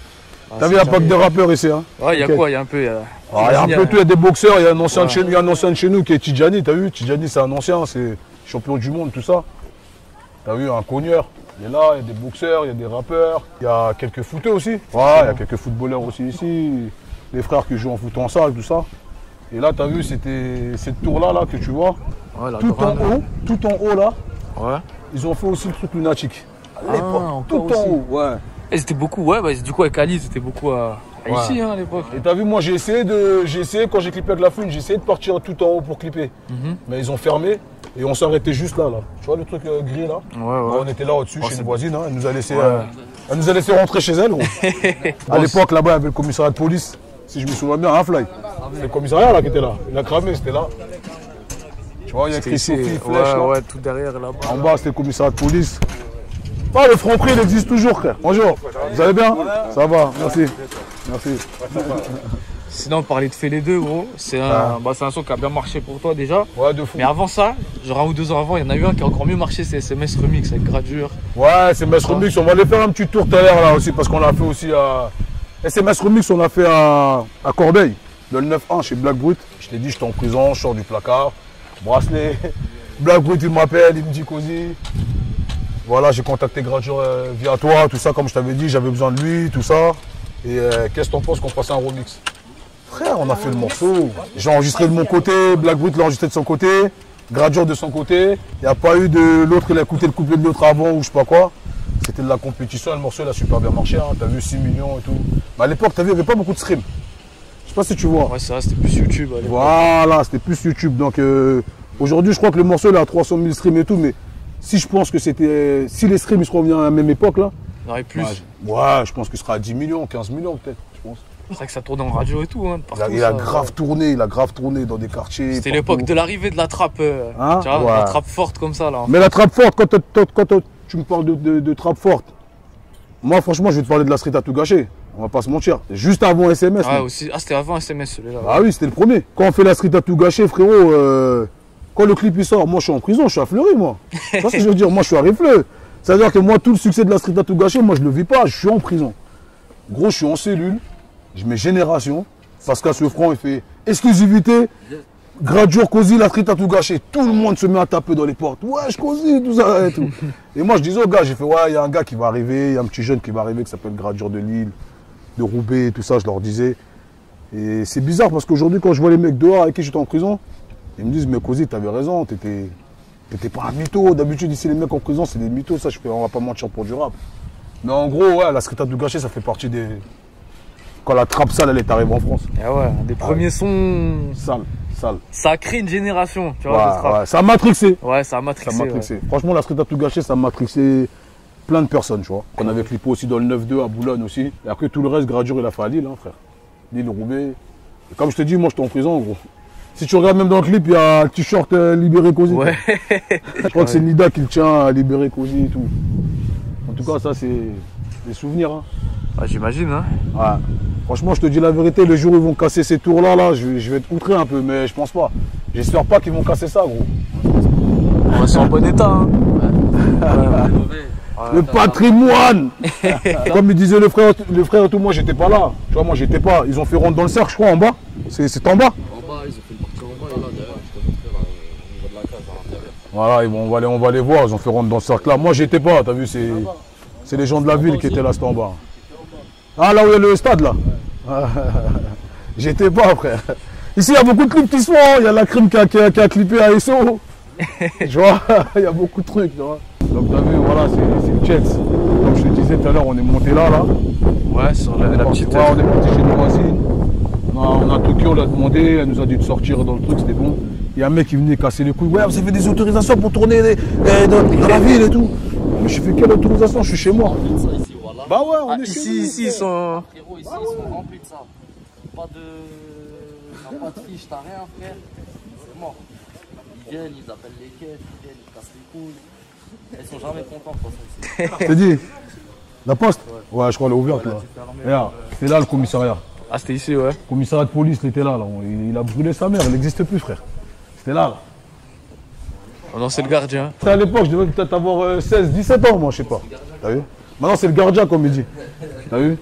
T'as vu, il n'y a pas que des rappeurs ici. Hein. Ouais, il y a quoi? Il y a un peu. Il y a un peu tout, il y a des boxeurs, il y a un ancien, de chez nous qui est Tidjani, t'as vu? Tidjani, c'est un ancien, c'est champion du monde, tout ça. T'as vu, un cogneur. Il est là, il y a des boxeurs, il y a des rappeurs, il y a quelques footeux aussi. Ouais, il y a quelques footballeurs aussi ici. Les frères qui jouent en foot en salle, tout ça. Et là, t'as vu, c'était cette tour-là là, que tu vois. Ouais, tout en haut là. Ouais. Ils ont fait aussi le truc lunatique. À l'époque, tout en haut, ouais. Et c'était beaucoup, ouais, bah, du coup avec Ali, c'était beaucoup ici hein, à l'époque. Et t'as vu, moi j'ai essayé quand j'ai clippé avec la fune, j'ai essayé de partir tout en haut pour clipper. Mais ils ont fermé et on s'est arrêté juste là. Tu vois le truc gris là? Ouais. On était là au-dessus chez une voisine, hein. Elle nous a laissé rentrer chez elle. À l'époque là-bas, il y avait le commissariat de police. Si je me souviens bien, un fly. C'est le commissariat là qui était là. Il a cramé, c'était là. Tu vois, il y a écrit Sophie, flèche là. Ouais, tout derrière là-bas. En bas, c'était le commissariat de police. Ah, le Franprix, il existe toujours, frère. Bonjour. Vous allez bien? Ça va, merci. Merci. Sinon, parler de Fait les deux, gros, c'est un son qui a bien marché pour toi déjà. Ouais, de fou. Mais avant ça, genre 1 ou 2 ans avant, il y en a eu un qui a encore mieux marché, c'est SMS Remix avec Gradure. Ouais, SMS Remix, on va aller faire un petit tour tout à l'heure là aussi, parce qu'on l'a fait aussi à. SMS Remix, on l'a fait à Corbeil, dans le 9-1 chez Black Brut. Je t'ai dit, j'étais en prison, je sors du placard, bracelet. Black Brut, il m'appelle, il me dit Cozy. Voilà, j'ai contacté Gradure via toi, tout ça, comme je t'avais dit, j'avais besoin de lui, tout ça. Et qu'est-ce que t'en penses qu'on fasse un remix? Frère, on a fait le morceau. J'ai enregistré de mon côté, Black Brut l'a enregistré de son côté, Gradure de son côté. Il n'y a pas eu de l'autre, il a écouté le couplet de l'autre avant ou je sais pas quoi. C'était de la compétition et le morceau il a super bien marché. Hein. T'as vu 6 millions et tout. Mais à l'époque, t'as vu, il n'y avait pas beaucoup de streams. Je sais pas si tu vois. Ouais, c'est vrai, c'était plus YouTube. Voilà, c'était plus YouTube. Donc aujourd'hui, je crois que le morceau il a 300 000 streams et tout. Mais si je pense que c'était. Si les streams ils seront venus à la même époque là. Il y aurait plus. Ouais, je pense qu'il sera à 10 millions, 15 millions peut-être, je pense. C'est vrai que ça tournait en radio et tout. Hein, partout, il a grave tourné dans des quartiers. C'était l'époque de l'arrivée de la trappe. Hein? Tu vois, la trappe forte comme ça là. Mais la trappe forte, quand tu me parles de trappe forte, moi franchement je vais te parler de la street à tout gâcher. On va pas se mentir. Juste avant SMS. Ah, aussi. Ah, c'était avant SMS celui-là. Ah oui, c'était le premier. Quand on fait la street à tout gâcher, frérot, quand le clip il sort, moi je suis en prison, je suis à Fleury, moi. Tu vois ce que je veux dire? Moi je suis à Réfleux. C'est-à-dire que moi, tout le succès de la street à tout gâcher, moi je le vis pas, je suis en prison. Gros, je suis en cellule, je mets Génération, Pascal Sefranc, il fait exclusivité, Gradure, Cozy, la street à tout gâcher. Tout le monde se met à taper dans les portes. Ouais, je Cozy, tout ça et tout. Et moi je disais aux gars, j'ai fait ouais, il y a un gars qui va arriver, il y a un petit jeune qui va arriver qui s'appelle Gradure de Lille, de Roubaix, tout ça, je leur disais. Et c'est bizarre parce qu'aujourd'hui, quand je vois les mecs dehors avec qui j'étais en prison, ils me disent, mais Cozy, t'avais raison, t'étais pas un mytho. D'habitude, ici, les mecs en prison, c'est des mythos. Ça, on va pas mentir pour du rap. Mais en gros, ouais, la street à tout gâcher, ça fait partie des. Quand la trappe sale, elle est arrivée en France. Ah ouais, des premiers sons. Sale. Ça a créé une génération, tu vois. Ouais, ça a matrixé. Ouais, ça a matrixé. Ouais. Franchement, la street à tout gâcher, ça a matrixé plein de personnes, tu vois. On avait clippé aussi dans le 9-2 à Boulogne aussi. Et après, tout le reste, Gradure, il a fait à Lille, hein, frère. Lille, Roubaix. Et comme je te dis, moi, j'étais en prison, gros. Si tu regardes même dans le clip, il y a un t-shirt Libéré Cozy. Ouais. Je crois que c'est Nida qui le tient à Libéré Cozy et tout. En tout cas, ça, c'est des souvenirs. Hein. Ah, j'imagine. Hein. Ouais. Franchement, je te dis la vérité, le jour où ils vont casser ces tours-là, là, je vais être outré un peu, mais je pense pas. J'espère pas qu'ils vont casser ça, gros. Ouais, c'est en bon état. Hein. Le patrimoine. Comme il disait le frère et tout, moi, j'étais pas là. Tu vois, moi, j'étais pas. Ils ont fait rentrer dans le cercle, je crois, en bas. C'est en bas. En bas, ils ont fait une partie en bas et là, derrière, je te montrerai au niveau de la case à l'intérieur. Voilà, on va les voir, ils ont fait rentrer dans ce cercle-là. Moi, j'étais pas, t'as vu, c'est les gens de la ville qui étaient là, c'était en bas. Ah, là où il y a le stade, là. J'étais pas, frère. Ici, il y a beaucoup de clips qui se font. Il y a la crime qui a clippé à SO. Tu vois, il y a beaucoup de trucs, tu vois. Donc, t'as vu, voilà, c'est le Jets. Comme je te disais tout à l'heure, on est monté là. Ouais, sur la petite. Ouais, on est parti chez nos voisines. On a Tokyo, on l'a demandé, elle nous a dit de sortir dans le truc, c'était bon. Il y a un mec qui venait casser les couilles. Ouais, vous avez des autorisations pour tourner dans la ville et tout. Mais je fais quelle autorisation? Je suis chez moi. Bah ouais, on est ici, ils sont. Frérot, ici, ils sont remplis de ça. T'as pas de fiche, t'as rien, frère. C'est mort. Ils viennent, ils appellent les quêtes, ils viennent, ils cassent les couilles. Elles sont jamais contentes pour ça ici. T'as dit la poste? Ouais, je crois qu'elle est ouverte là. Regarde, c'était là le commissariat. Ah, c'était ici, ouais. Le commissariat de police, il était là. Il a brûlé sa mère, elle n'existe plus, frère. C'était là. Oh non, c'est le gardien. À l'époque, je devais peut-être avoir 16, 17 ans, moi, je sais pas. T'as vu? Maintenant, c'est le gardien, comme il dit. T'as vu?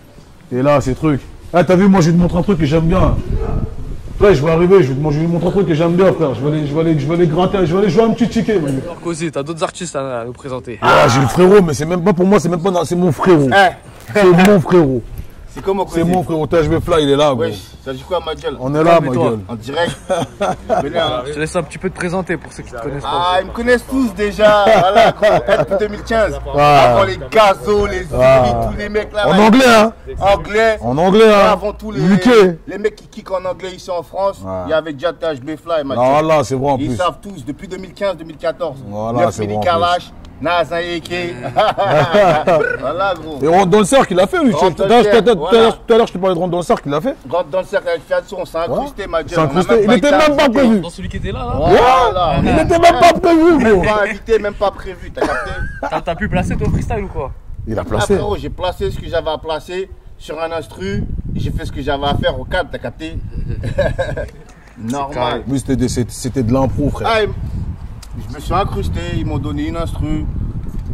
Et là, ces trucs. Ah, t'as vu, moi, je vais te montrer un truc que j'aime bien. Ouais, je vais arriver, je vais te montrer un truc que j'aime bien, frère. Je vais aller gratter, je vais aller jouer un petit ticket. Alors, Cozy, t'as d'autres artistes à nous présenter. Ah, j'ai le frérot, mais c'est même pas pour moi, c'est même pas. C'est mon frérot. C'est mon frérot. C'est comment C'est mon frérot. HB Fly, il est là, gros. Ouais, ça dit quoi, ma gueule? On est là, ma gueule. En direct. Je te laisse un petit peu te présenter pour ceux qui te connaissent pas. Ah, ils me connaissent tous déjà. Voilà, depuis 2015. Avant les gazos, les Zuri, tous les mecs là. En anglais, hein? Anglais. En anglais, hein? Avant tous les mecs qui kickent en anglais ici en France, il y avait déjà HB Fly, ma gueule. Voilà, c'est vrai en plus. Ils savent tous, depuis 2015-2014. Voilà, c'est bon. Nazan Eke. Voilà, gros. Et Rentre dans le cercle, il a fait, lui. Tout à l'heure, je te parlais de Rentre dans le cercle, il a fait. Rentre dans le cercle avec Fiatso, on s'est incrusté, ma gueule. C'est incrusté. Il n'était même pas prévu. Dans celui qui était là, Voilà. Il n'était même pas prévu, Même gros. pas invité, même pas prévu, t'as capté? T'as pu placer ton freestyle ou quoi? Il a Ah, placé. frérot, j'ai placé ce que j'avais à placer sur un instru. J'ai fait ce que j'avais à faire au cadre, t'as capté? Normal. Lui, c'était de l'impro, frère. Ah, je me suis incrusté, ils m'ont donné une instru.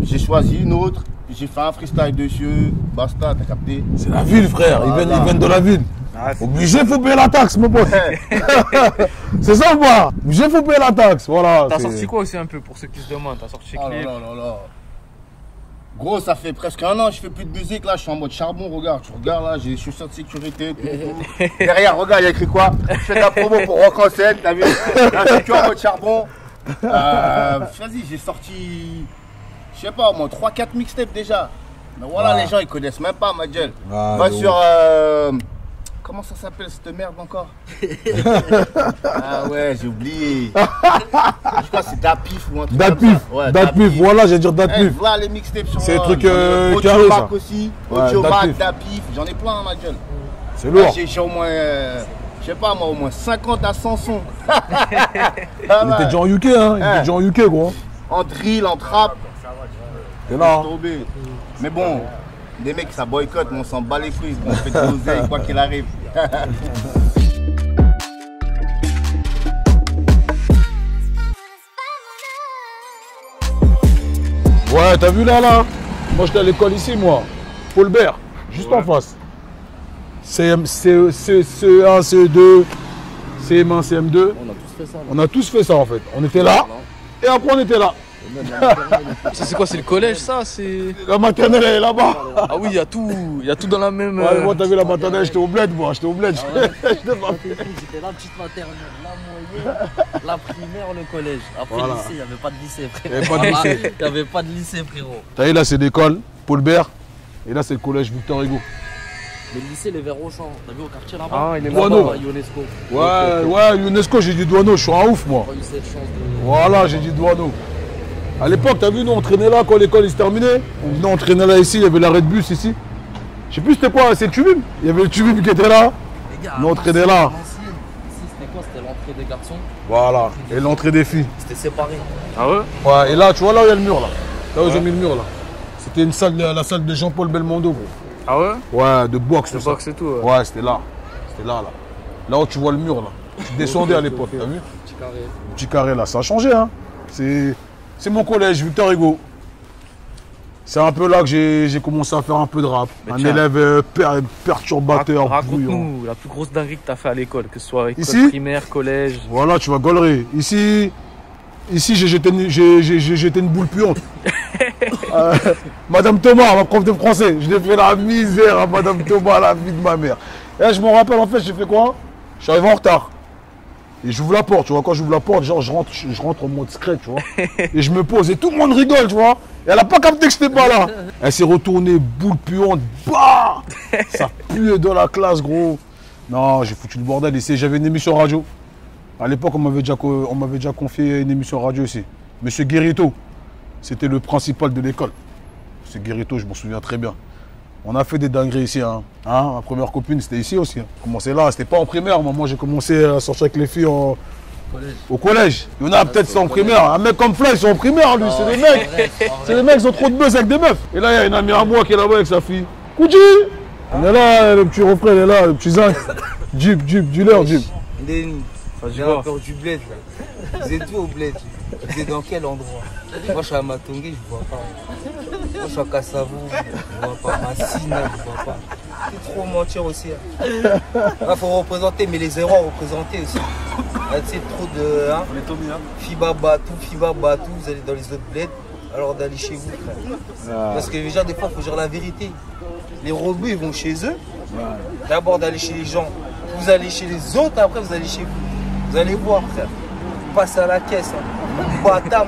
J'ai choisi une autre. J'ai fait un freestyle dessus. Basta, t'as capté? C'est la ville, frère. Ils viennent de la ville. Obligé, faut payer la taxe, mon pote. C'est ça ou pas? Obligé, faut payer la taxe. Voilà. T'as sorti quoi aussi un peu pour ceux qui se demandent? T'as sorti Oh clip? là là là. Gros, ça fait presque un an que je fais plus de musique. Là, je suis en mode charbon. Regarde, tu regardes là, j'ai des chaussures de sécurité. Tout. Derrière, regarde, il y a écrit quoi? Je fais de la promo pour Rock en scène, t'as vu? Là, je suis en mode charbon. Vas-y, j'ai sorti, je sais pas, au moins 3-4 mixtapes déjà. Mais voilà, les gens ils connaissent même pas, ma gueule. Va sur. Comment ça s'appelle cette merde encore? Ah ouais, j'ai oublié. Je crois que c'est Dapif ou un truc. Dapif. Ouais, Dapif, voilà, j'allais dire Dapif. Voilà les mixtapes sur. C'est le truc carré, Audiomac ça. aussi. Ouais, Audiomac, Dapif, j'en ai plein, ma gueule. C'est lourd. J'ai au moins, je sais pas moi, au moins 50 à 100 sons. Il était déjà en UK, hein. Il était déjà en UK, gros. En drill, en trap. T'es là. Hein. Mais bon, des mecs ça boycotte, mais on s'en bat les couilles. On fait de l'oseille, quoi qu'il arrive. Ouais, t'as vu là? Moi, j'étais à l'école ici, moi. Paul Bert, juste en face. CE1, CE2, CM1, CM2. On a tous fait ça. On a tous fait ça, en fait. On était là, et après, on était là. Ça, c'est quoi? C'est le collège, ça? C'est. La maternelle, elle est là-bas. Ah oui, il y a tout dans la même. Ouais, moi, t'as vu la maternelle, j'étais au bled, moi. J'étais au bled. J'étais la petite maternelle, la moyenne, la primaire, le collège. Après le lycée, il n'y avait pas de lycée, frérot. Il n'y avait pas de lycée. Il n'y avait pas de lycée, frérot. T'as vu, là, c'est l'école, Paul Bert. Et là, c'est le collège Victor Hugo. Le lycée, les Verts au champ. T'as vu au quartier là-bas? Ah, il est Douaneau. là-bas. UNESCO. Ouais, UNESCO, j'ai dit Douaneau. Je suis un ouf, moi. J'ai pas eu cette chance de. Voilà, j'ai dit Douaneau. À l'époque, t'as vu, nous, on traînait là quand l'école se terminait. On traînait là ici, il y avait l'arrêt de bus ici. Je sais plus c'était quoi, c'est le Tubib. Il y avait le Tubib qui était là. Les gars, nous, on traînait là. Ici, c'était quoi? C'était l'entrée des garçons. Voilà, et l'entrée des filles. C'était séparé. Ah ouais? Ouais, et là, tu vois, là où il y a le mur, là. Là où ils ont mis le mur, là. C'était une salle, la salle de Jean-Paul Belmondo, gros. Ah ouais? Ouais, de boxe, De tout ça. boxe et tout. Ouais. Ouais, c'était là. C'était là, là. Là où tu vois le mur, là. Tu descendais à l'époque, t'as vu? Petit carré. Le petit carré, là. Ça a changé, hein. C'est mon collège, Victor Hugo. C'est un peu là que j'ai commencé à faire un peu de rap. Mais un tiens. élève perturbateur, bruyant. Raconte-nous la plus grosse dinguerie que t'as fait à l'école, que ce soit école Ici primaire, collège. Voilà, tu vas gaulerie. Ici j'ai jeté une boule puante. Madame Thomas, ma prof de français, je l'ai fait la misère à Madame Thomas, la vie de ma mère. Et je me rappelle, en fait, j'ai fait quoi? Je suis arrivé en retard. Et j'ouvre la porte, tu vois, quand j'ouvre la porte, genre je rentre en mode secret, tu vois. Et je me pose et tout le monde rigole, tu vois. Et elle a pas capté que j'étais pas là. Elle s'est retournée, boule puante, bah. Ça puait dans la classe, gros. Non, j'ai foutu le bordel ici. J'avais une émission radio. À l'époque, on m'avait déjà confié une émission radio ici. Monsieur Guérito, c'était le principal de l'école. Monsieur Guérito, je m'en souviens très bien. On a fait des dingueries ici. Hein. Ma première copine, c'était ici aussi. Hein. J'ai commencé là, c'était pas en primaire. Moi, j'ai commencé à sortir avec les filles au collège. Il y en a peut-être c'est en primaire. Un mec comme Fly, ils sont en primaire, lui. C'est des mecs. C'est des mecs, ils ont trop de buzz avec des meufs. Et là, il y a une amie à moi qui est là-bas avec sa fille. Kouji! On est là, le petit refrain, il est là, le petit zinc. Jeep, dealer, Jeep. Denis, j'ai rappeur du bled là. Vous êtes où au bled? Vous êtes dans quel endroit? Moi je suis à Matongé, je vois pas. Moi je suis à Kassavo, je vois pas. Massina, je vois pas. C'est trop mentir aussi. Il faut représenter, mais les erreurs représenter aussi. C'est trop de. Hein, FIBA Batou, vous allez dans les autres bleds, alors d'aller chez vous, frère. Parce que déjà, des fois, il faut dire la vérité. Les rebeux, ils vont chez eux. D'abord d'aller chez les gens. Vous allez chez les autres, après vous allez chez vous. Vous allez voir, frère. Vous passez à la caisse. Hein. Bata.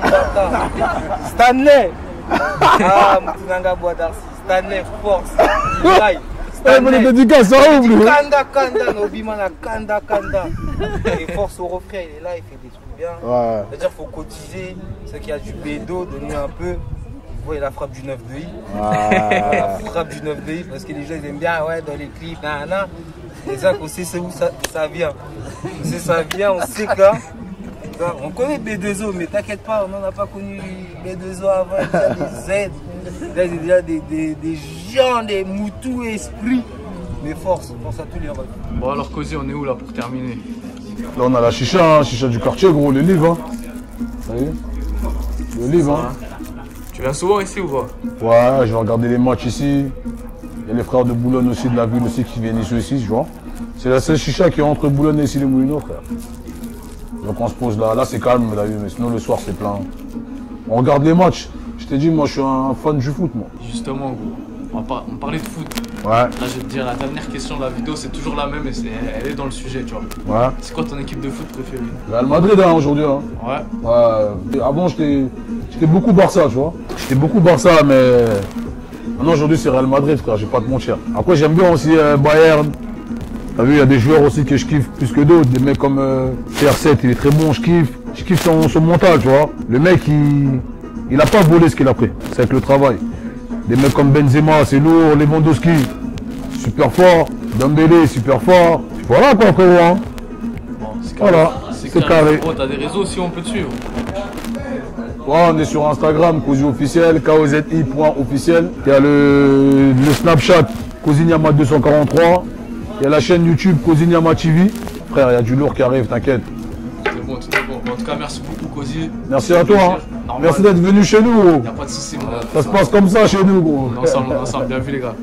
Stanley. Ah, Moutinanga Boadarsi. Stanley, force. Stanley. Dédicace, ça ouvre, lui. Kanda, Nobimana, Kanda. Et force au refrain, il est là, il fait des trucs bien. C'est-à-dire qu'il faut cotiser. Ceux qui a du bédo, donner un peu. Vous voyez la frappe du 9 de I. La frappe du 9 de I, parce que les gens ils aiment bien, ouais, dans les clips, nanana. C'est ça qu'on sait où ça vient. On sait ça vient, on sait que là, on connaît B2O, mais t'inquiète pas, on n'en a pas connu B2O avant, il y a des Z, il y a déjà des gens, des moutous esprits. Mais force à tous les refs. Bon alors Cozy, on est où là pour terminer? Là on a la chicha, chicha du quartier, gros, le livre. Hein. Ça y est, le livre. Hein. Tu viens souvent ici ou pas? Ouais, je vais regarder les matchs ici. Il y a les frères de Boulogne aussi, de la ville aussi, qui viennent ici, tu vois. C'est la seule chicha qui est entre Boulogne et ici les Moulineaux, frère. Donc on se pose là. Là c'est calme, là, mais sinon le soir c'est plein. On regarde les matchs. Je t'ai dit, moi je suis un fan du foot, moi. Justement, gros, on parlait de foot. Ouais. Là, je vais te dire, la dernière question de la vidéo, c'est toujours la même et elle est dans le sujet, tu vois. Ouais. C'est quoi ton équipe de foot préférée? Real Madrid, hein, aujourd'hui. Hein. Ouais. Ouais. Avant, j'étais beaucoup Barça, tu vois. J'étais beaucoup Barça, mais maintenant, aujourd'hui, c'est Real Madrid, frère, je vais pas te mentir. Après, j'aime bien aussi Bayern. T'as vu, il y a des joueurs aussi que je kiffe plus que d'autres. Des mecs comme CR7, il est très bon, je kiffe. Je kiffe son mental, tu vois. Le mec, il a pas volé ce qu'il a pris. C'est avec le travail. Des mecs comme Benzema, c'est lourd. Lewandowski, super fort. Dembélé, super fort. Voilà quoi, frérot. Hein. Bon, c'est carré. Voilà, c'est carré. Oh, t'as des réseaux si on peut te suivre? Ouais, on est sur Instagram, Cozy officiel, kozi.officiel. Il y a le Snapchat, Kozinyama 243. Il y a la chaîne YouTube, Kozinyama TV. Frère, il y a du lourd qui arrive, t'inquiète. C'est bon, tout est bon. En tout cas, merci beaucoup, Cozy. Merci à toi. Hein. Merci d'être venu chez nous, gros. Y a pas de soucis, ça se passe comme ça chez nous, gros. Ensemble, bien vu, les gars.